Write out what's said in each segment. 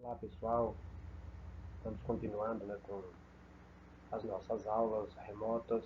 Olá pessoal, estamos continuando, com as nossas aulas remotas,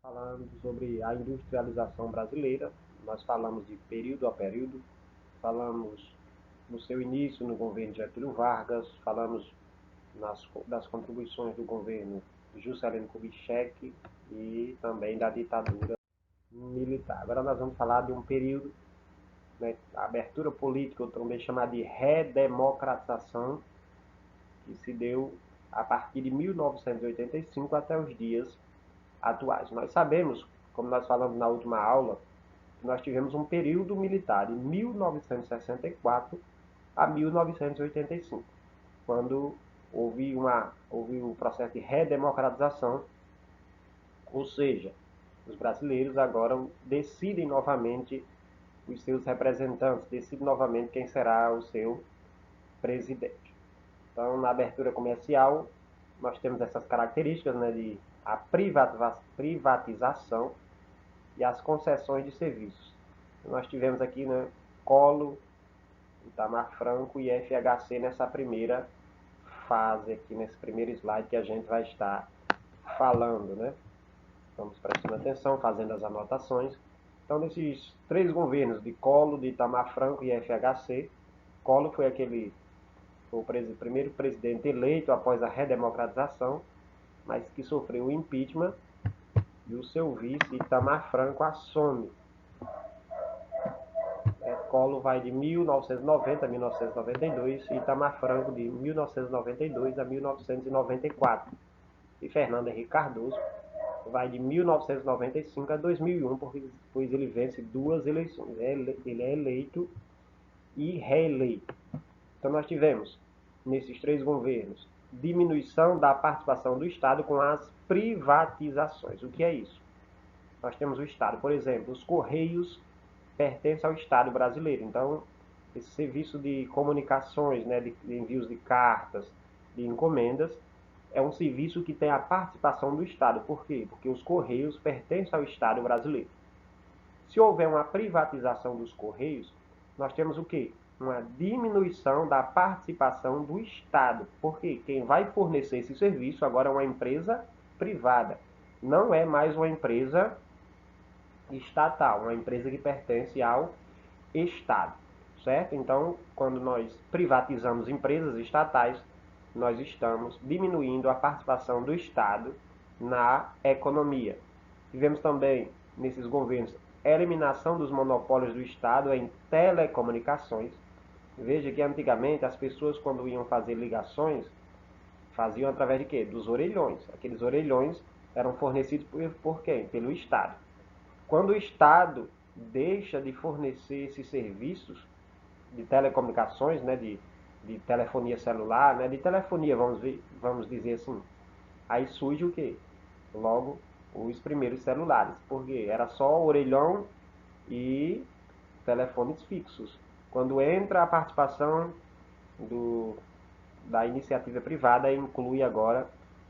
falando sobre a industrialização brasileira. Nós falamos de período a período, falamos no seu início no governo Getúlio Vargas, falamos das contribuições do governo Juscelino Kubitschek e também da ditadura militar. Agora nós vamos falar de um período, a abertura política, ou também chamada de redemocratização, que se deu a partir de 1985 até os dias atuais. Nós sabemos, como nós falamos na última aula, que nós tivemos um período militar de 1964 a 1985, quando houve o processo de redemocratização, ou seja, os brasileiros agora decidem novamente os seus representantes, decidem novamente quem será o seu presidente. Então, na abertura comercial, nós temos essas características, de a privatização e as concessões de serviços. Nós tivemos aqui, Collor, Itamar Franco e FHC nessa primeira fase aqui, nesse primeiro slide que a gente vai estar falando, Estamos prestando atenção, fazendo as anotações. Então, nesses três governos de Collor, de Itamar Franco e FHC, Collor foi o primeiro presidente eleito após a redemocratização, mas que sofreu o impeachment, e o seu vice, Itamar Franco, assume. Collor vai de 1990 a 1992, e Itamar Franco de 1992 a 1994. E Fernando Henrique Cardoso vai de 1995 a 2001, pois ele vence duas eleições. Ele é eleito e reeleito. Então nós tivemos, nesses três governos, diminuição da participação do Estado com as privatizações. O que é isso? Nós temos o Estado, por exemplo, os Correios pertencem ao Estado brasileiro. Então, esse serviço de comunicações, de envios de cartas, de encomendas, é um serviço que tem a participação do Estado. Por quê? Porque os Correios pertencem ao Estado brasileiro. Se houver uma privatização dos Correios, nós temos o quê? Uma diminuição da participação do Estado. Porque quem vai fornecer esse serviço agora é uma empresa privada. Não é mais uma empresa estatal, uma empresa que pertence ao Estado, certo? Então, quando nós privatizamos empresas estatais, nós estamos diminuindo a participação do Estado na economia. Tivemos também, nesses governos, a eliminação dos monopólios do Estado em telecomunicações. Veja que antigamente as pessoas, quando iam fazer ligações, faziam através de quê? Dos orelhões. Aqueles orelhões eram fornecidos por quem? Pelo Estado. Quando o Estado deixa de fornecer esses serviços de telecomunicações, de telefonia celular, de telefonia, vamos dizer assim, aí surge o quê? Logo, os primeiros celulares, porque era só orelhão e telefones fixos. Quando entra a participação da iniciativa privada, inclui agora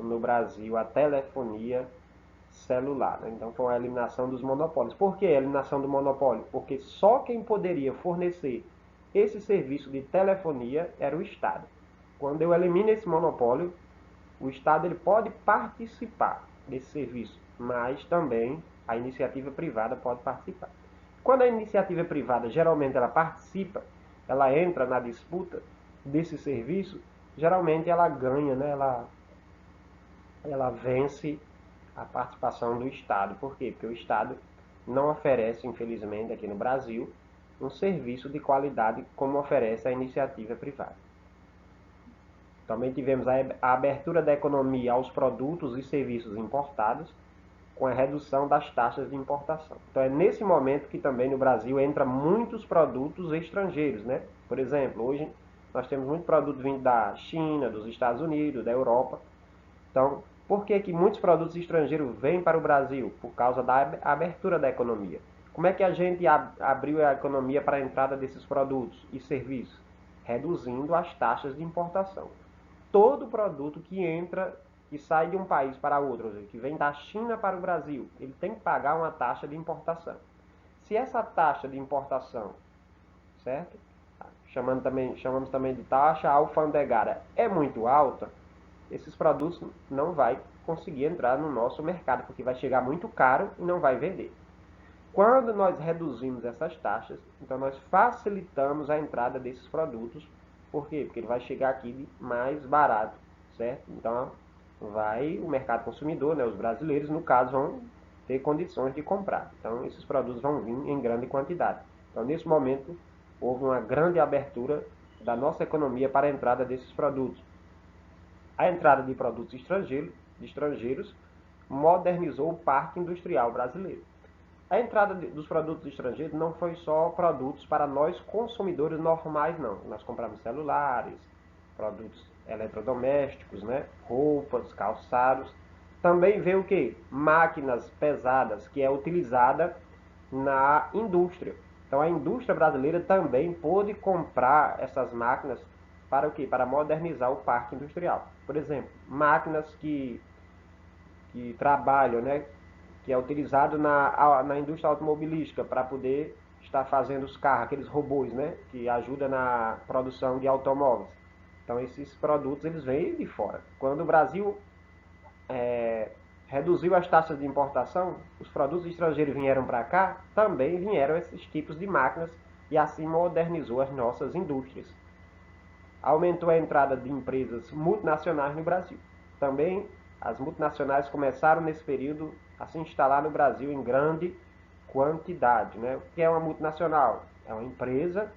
no Brasil a telefonia celular. Então foi a eliminação dos monopólios. Por que a eliminação do monopólio? Porque só quem poderia fornecer esse serviço de telefonia era o Estado. Quando eu elimino esse monopólio, o Estado ele pode participar desse serviço, mas também a iniciativa privada pode participar. Quando a iniciativa privada geralmente ela participa, ela entra na disputa desse serviço, geralmente ela ganha, ela vence a participação do Estado. Por quê? Porque o Estado não oferece, infelizmente, aqui no Brasil, um serviço de qualidade como oferece a iniciativa privada. Também tivemos a abertura da economia aos produtos e serviços importados, com a redução das taxas de importação. Então é nesse momento que também no Brasil entra muitos produtos estrangeiros, Por exemplo, hoje nós temos muito produto vindo da China, dos Estados Unidos, da Europa. Então, por que muitos produtos estrangeiros vêm para o Brasil? Por causa da abertura da economia. Como é que a gente abriu a economia para a entrada desses produtos e serviços? Reduzindo as taxas de importação. Todo produto que entra, que sai de um país para outro, que vem da China para o Brasil, ele tem que pagar uma taxa de importação. Se essa taxa de importação, certo? chamamos também de taxa alfandegária, é muito alta, esses produtos não vai conseguir entrar no nosso mercado, porque vai chegar muito caro e não vai vender. Quando nós reduzimos essas taxas, então nós facilitamos a entrada desses produtos. Por quê? Porque ele vai chegar aqui mais barato, certo? Então o mercado consumidor, né, os brasileiros, no caso, vão ter condições de comprar. Então esses produtos vão vir em grande quantidade. Então nesse momento houve uma grande abertura da nossa economia para a entrada desses produtos. A entrada de produtos estrangeiros modernizou o parque industrial brasileiro. A entrada dos produtos estrangeiros não foi só produtos para nós consumidores normais, não. Nós compramos celulares, produtos eletrodomésticos, né? Roupas, calçados. Também veio o quê? Máquinas pesadas, que é utilizada na indústria. Então a indústria brasileira também pôde comprar essas máquinas para o quê? Para modernizar o parque industrial. Por exemplo, máquinas que trabalham, né? Que é utilizado na indústria automobilística para poder estar fazendo os carros, aqueles robôs, né, que ajudam na produção de automóveis. Então esses produtos eles vêm de fora. Quando o Brasil reduziu as taxas de importação, os produtos estrangeiros vieram para cá, também vieram esses tipos de máquinas e assim modernizou as nossas indústrias. Aumentou a entrada de empresas multinacionais no Brasil. Também as multinacionais começaram nesse período a se instalar no Brasil em grande quantidade. Né? O que é uma multinacional? É uma empresa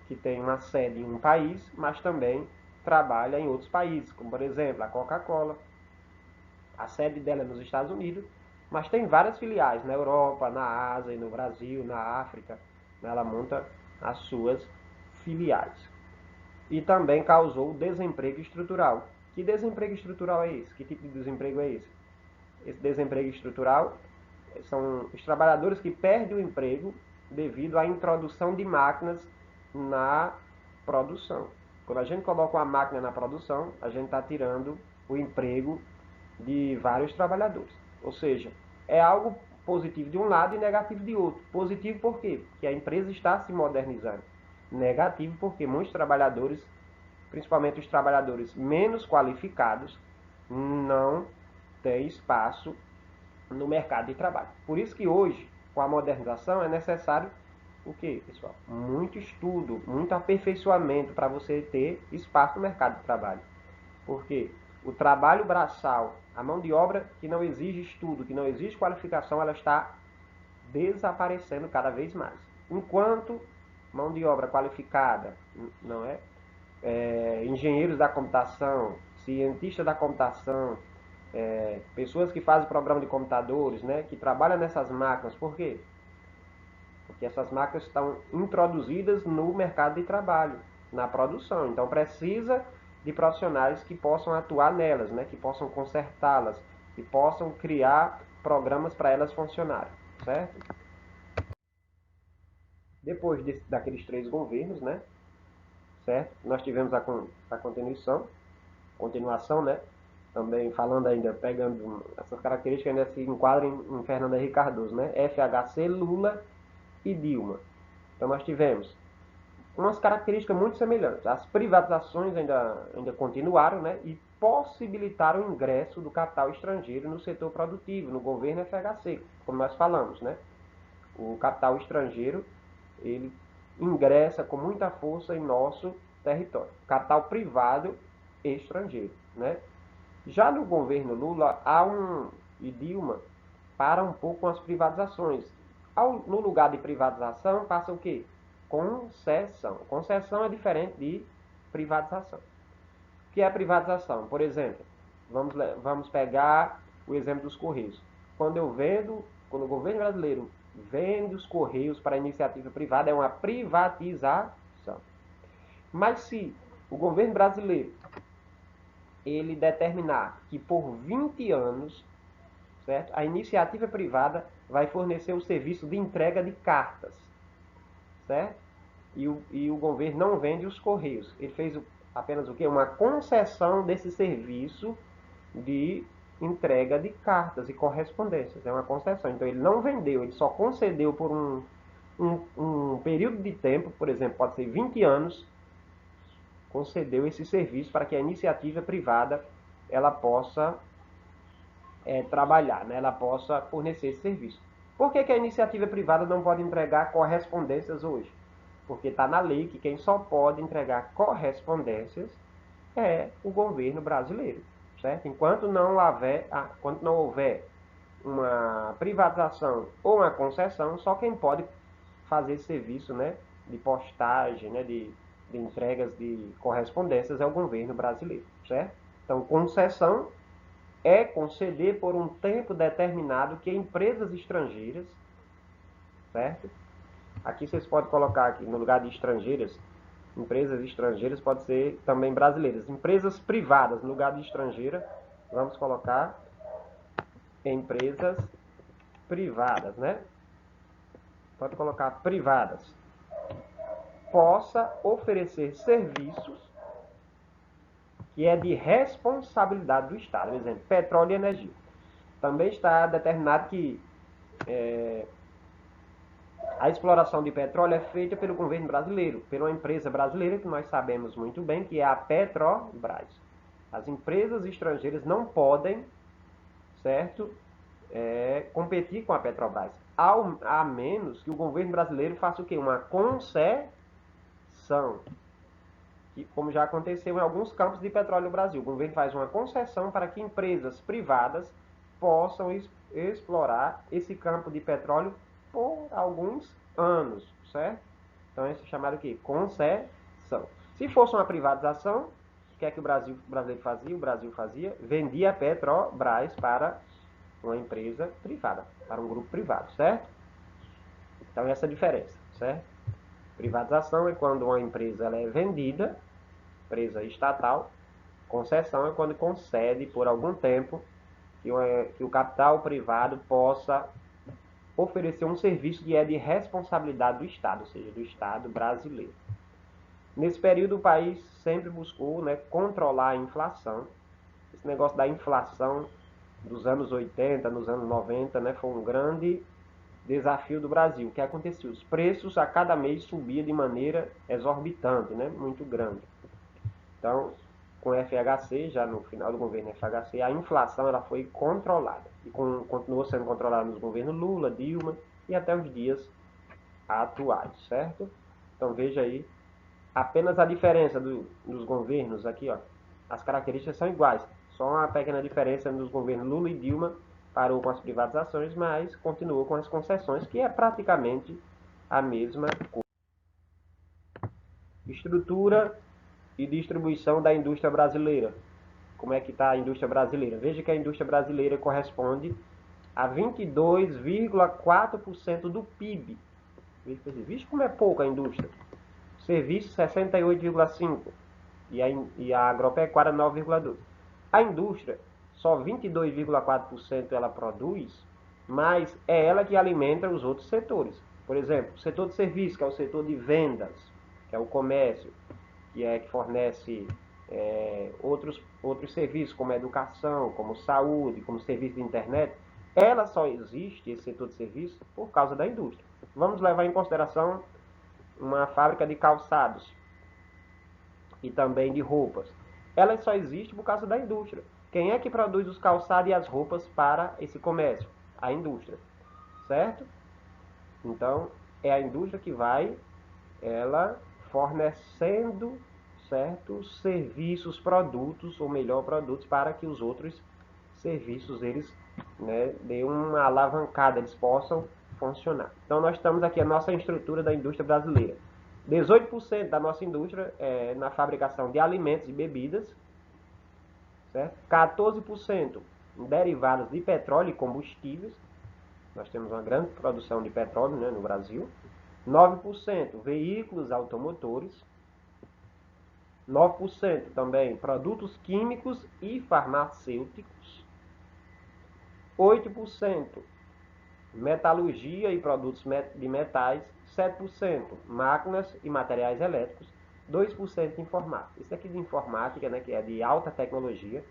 que tem uma sede em um país, mas também trabalha em outros países, como por exemplo a Coca-Cola. A sede dela é nos Estados Unidos, mas tem várias filiais na Europa, na Ásia, no Brasil, na África. Ela monta as suas filiais. E também causou desemprego estrutural. Que desemprego estrutural é esse? Que tipo de desemprego é esse? Esse desemprego estrutural são os trabalhadores que perdem o emprego devido à introdução de máquinas na produção. Quando a gente coloca uma máquina na produção, a gente está tirando o emprego de vários trabalhadores. Ou seja, é algo positivo de um lado e negativo de outro. Positivo por quê? Porque a empresa está se modernizando. Negativo porque muitos trabalhadores, principalmente os trabalhadores menos qualificados, não têm espaço no mercado de trabalho. Por isso que hoje, com a modernização, é necessário o quê, pessoal? Muito estudo, muito aperfeiçoamento para você ter espaço no mercado de trabalho. Porque o trabalho braçal, a mão de obra que não exige estudo, que não exige qualificação, ela está desaparecendo cada vez mais. Enquanto mão de obra qualificada, não é? Engenheiros da computação, cientistas da computação, pessoas que fazem programa de computadores, né, que trabalham nessas máquinas. Por quê? Porque essas máquinas estão introduzidas no mercado de trabalho, na produção. Então precisa de profissionais que possam atuar nelas, né, que possam consertá-las, que possam criar programas para elas funcionarem, certo? Depois daqueles 3 governos, né, certo? Nós tivemos a continuação, né? Também falando ainda, pegando essas características ainda se enquadram em Fernando Henrique Cardoso, né? FHC, Lula e Dilma. Então nós tivemos umas características muito semelhantes. As privatizações ainda continuaram, né? E possibilitaram o ingresso do capital estrangeiro no setor produtivo, no governo FHC, como nós falamos, né? O capital estrangeiro, ele ingressa com muita força em nosso território. Capital privado estrangeiro, né? Já no governo Lula, e Dilma, para um pouco com as privatizações. No lugar de privatização, passa o quê? Concessão. Concessão é diferente de privatização. O que é privatização? Por exemplo, vamos pegar o exemplo dos Correios. Quando o governo brasileiro vende os Correios para a iniciativa privada, é uma privatização. Mas se o governo brasileiro ele determinar que por 20 anos, certo, a iniciativa privada vai fornecer o serviço de entrega de cartas, certo? E o governo não vende os Correios. Ele fez apenas o quê? Uma concessão desse serviço de entrega de cartas e correspondências. É uma concessão. Então ele não vendeu, ele só concedeu por um período de tempo, por exemplo, pode ser 20 anos, concedeu esse serviço para que a iniciativa privada ela possa trabalhar, né? Ela possa fornecer esse serviço. Por que a iniciativa privada não pode entregar correspondências hoje? Porque está na lei que quem só pode entregar correspondências é o governo brasileiro, certo? Enquanto não houver uma privatização ou uma concessão, só quem pode fazer esse serviço, né, de postagem, né, de entregas de correspondências é o governo brasileiro, certo? Então, concessão é conceder por um tempo determinado que empresas estrangeiras, certo? Aqui vocês podem colocar aqui no lugar de estrangeiras, empresas estrangeiras pode ser também brasileiras. Empresas privadas no lugar de estrangeira, vamos colocar empresas privadas, né? Pode colocar privadas. Possa oferecer serviços que é de responsabilidade do Estado. Por exemplo, petróleo e energia. Também está determinado que a exploração de petróleo é feita pelo governo brasileiro, por uma empresa brasileira que nós sabemos muito bem, que é a Petrobras. As empresas estrangeiras não podem, certo, competir com a Petrobras, a menos que o governo brasileiro faça o quê? Uma concessão, que, como já aconteceu em alguns campos de petróleo no Brasil. O governo faz uma concessão para que empresas privadas possam explorar esse campo de petróleo por alguns anos, certo? Então isso é chamado o quê? Concessão. Se fosse uma privatização, o que é que o brasileiro fazia? O Brasil fazia, vendia a Petrobras para uma empresa privada, para um grupo privado, certo? Então essa é a diferença, certo? Privatização é quando uma empresa ela é vendida, empresa estatal. Concessão é quando concede por algum tempo que o capital privado possa oferecer um serviço que é de responsabilidade do Estado, ou seja, do Estado brasileiro. Nesse período, o país sempre buscou, né, controlar a inflação. Esse negócio da inflação dos anos 80, nos anos 90, né, foi um grande desafio do Brasil. O que acontecia? Os preços a cada mês subiam de maneira exorbitante, né, muito grande. Então, com o FHC, já no final do governo FHC, a inflação ela foi controlada. E continuou sendo controlada nos governos Lula, Dilma e até os dias atuais, certo? Então veja aí, apenas a diferença dos governos aqui, ó, as características são iguais. Só uma pequena diferença nos governos Lula e Dilma, parou com as privatizações, mas continuou com as concessões, que é praticamente a mesma coisa. Estrutura e distribuição da indústria brasileira. Como é que está a indústria brasileira? Veja que a indústria brasileira corresponde a 22,4% do PIB. Vixe, como é pouco a indústria. Serviço, 68,5%. E a agropecuária, 9,2%. A indústria, só 22,4% ela produz, mas é ela que alimenta os outros setores. Por exemplo, o setor de serviço, que é o setor de vendas, que é o comércio, que fornece outros serviços, como educação, como saúde, como serviço de internet, ela só existe, esse setor de serviço, por causa da indústria. Vamos levar em consideração uma fábrica de calçados e também de roupas. Ela só existe por causa da indústria. Quem é que produz os calçados e as roupas para esse comércio? A indústria, certo? Então, é a indústria que vai, ela fornecendo certos serviços, produtos, ou melhor, produtos para que os outros serviços, eles, né, dêem uma alavancada, eles possam funcionar. Então, nós estamos aqui, a nossa estrutura da indústria brasileira. 18% da nossa indústria é na fabricação de alimentos e bebidas, certo? 14% em derivados de petróleo e combustíveis. Nós temos uma grande produção de petróleo, né, no Brasil. 9% veículos automotores. 9% também produtos químicos e farmacêuticos. 8% metalurgia e produtos de metais. 7% máquinas e materiais elétricos. 2% informática. Isso aqui de informática, né, que é de alta tecnologia.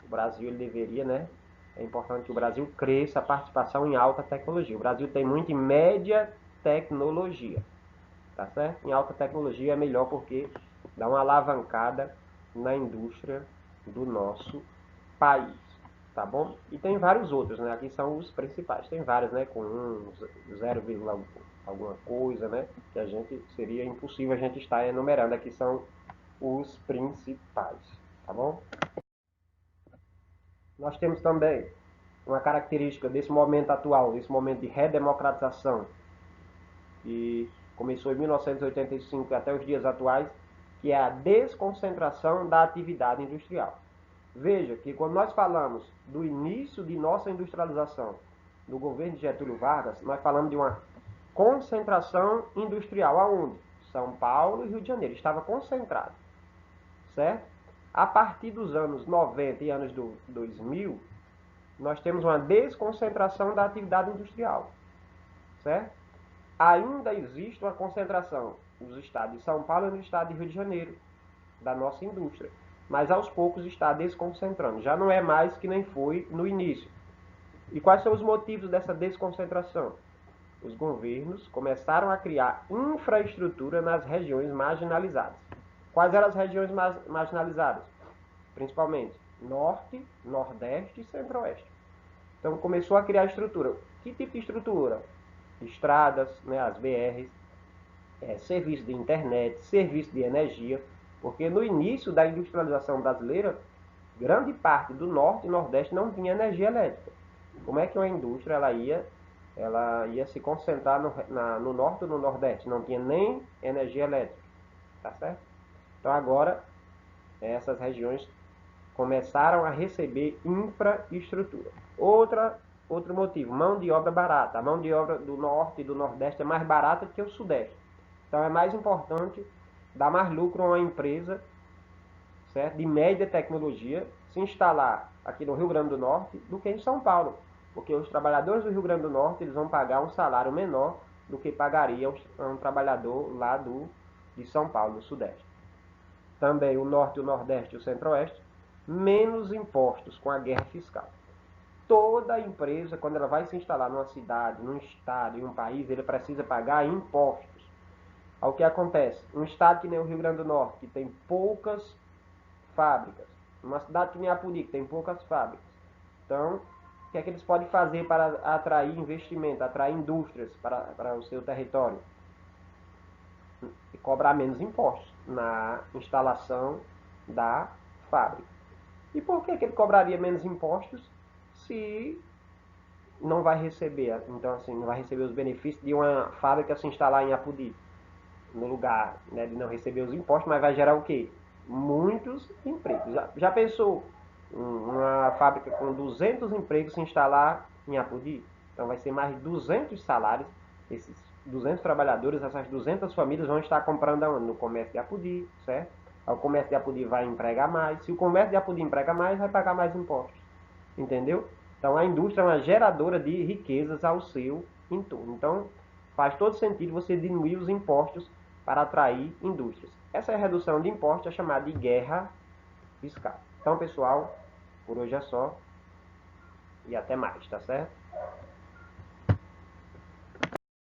O Brasil ele deveria, né? É importante que o Brasil cresça a participação em alta tecnologia. O Brasil tem muito em média tecnologia, tá certo? Em alta tecnologia é melhor porque dar uma alavancada na indústria do nosso país, tá bom? E tem vários outros, né? Aqui são os principais. Tem vários, né? Com 1, 0, alguma coisa, né? Que a gente seria impossível a gente estar enumerando. Aqui são os principais, tá bom? Nós temos também uma característica desse momento atual, desse momento de redemocratização, que começou em 1985 até os dias atuais, que é a desconcentração da atividade industrial. Veja que quando nós falamos do início de nossa industrialização do governo de Getúlio Vargas, nós falamos de uma concentração industrial. Aonde? São Paulo e Rio de Janeiro. Estava concentrado, certo? A partir dos anos 90 e anos 2000, nós temos uma desconcentração da atividade industrial, certo? Ainda existe uma concentração nos estados de São Paulo e no estado de Rio de Janeiro, da nossa indústria. Mas aos poucos está desconcentrando. Já não é mais que nem foi no início. E quais são os motivos dessa desconcentração? Os governos começaram a criar infraestrutura nas regiões marginalizadas. Quais eram as regiões marginalizadas? Principalmente Norte, Nordeste e Centro-Oeste. Então começou a criar estrutura. Que tipo de estrutura? Estradas, né, as BRs, serviço de internet, serviço de energia, porque no início da industrialização brasileira, grande parte do Norte e Nordeste não tinha energia elétrica. Como é que uma indústria ela ia se concentrar no Norte ou no Nordeste? Não tinha nem energia elétrica, tá certo? Então agora essas regiões começaram a receber infraestrutura. Outro motivo, mão de obra barata. A mão de obra do Norte e do Nordeste é mais barata que o Sudeste. Então é mais importante dar mais lucro a uma empresa, certo, de média tecnologia se instalar aqui no Rio Grande do Norte do que em São Paulo. Porque os trabalhadores do Rio Grande do Norte eles vão pagar um salário menor do que pagaria um trabalhador lá de São Paulo, do Sudeste. Também o Norte, o Nordeste e o Centro-Oeste, menos impostos com a guerra fiscal. Toda empresa, quando ela vai se instalar numa cidade, num estado, em um país, ele precisa pagar impostos. Ao que acontece? Um estado que nem o Rio Grande do Norte, que tem poucas fábricas. Uma cidade que nem Apodi, que tem poucas fábricas. Então, o que é que eles podem fazer para atrair investimento, atrair indústrias para o seu território? E cobrar menos impostos na instalação da fábrica. E por que ele cobraria menos impostos se não vai receber, então assim, não vai receber os benefícios de uma fábrica se instalar em Apodi, no lugar, né, de não receber os impostos, mas vai gerar o quê? Muitos empregos. Já pensou uma fábrica com 200 empregos se instalar em Apodi? Então vai ser mais de 200 salários. Esses 200 trabalhadores, essas 200 famílias vão estar comprando aonde? No comércio de Apodi, certo? O comércio de Apodi vai empregar mais. Se o comércio de Apodi emprega mais, vai pagar mais impostos. Entendeu? Então a indústria é uma geradora de riquezas ao seu entorno. Então faz todo sentido você diminuir os impostos para atrair indústrias. Essa redução de impostos é chamada de guerra fiscal. Então, pessoal, por hoje é só e até mais, tá certo?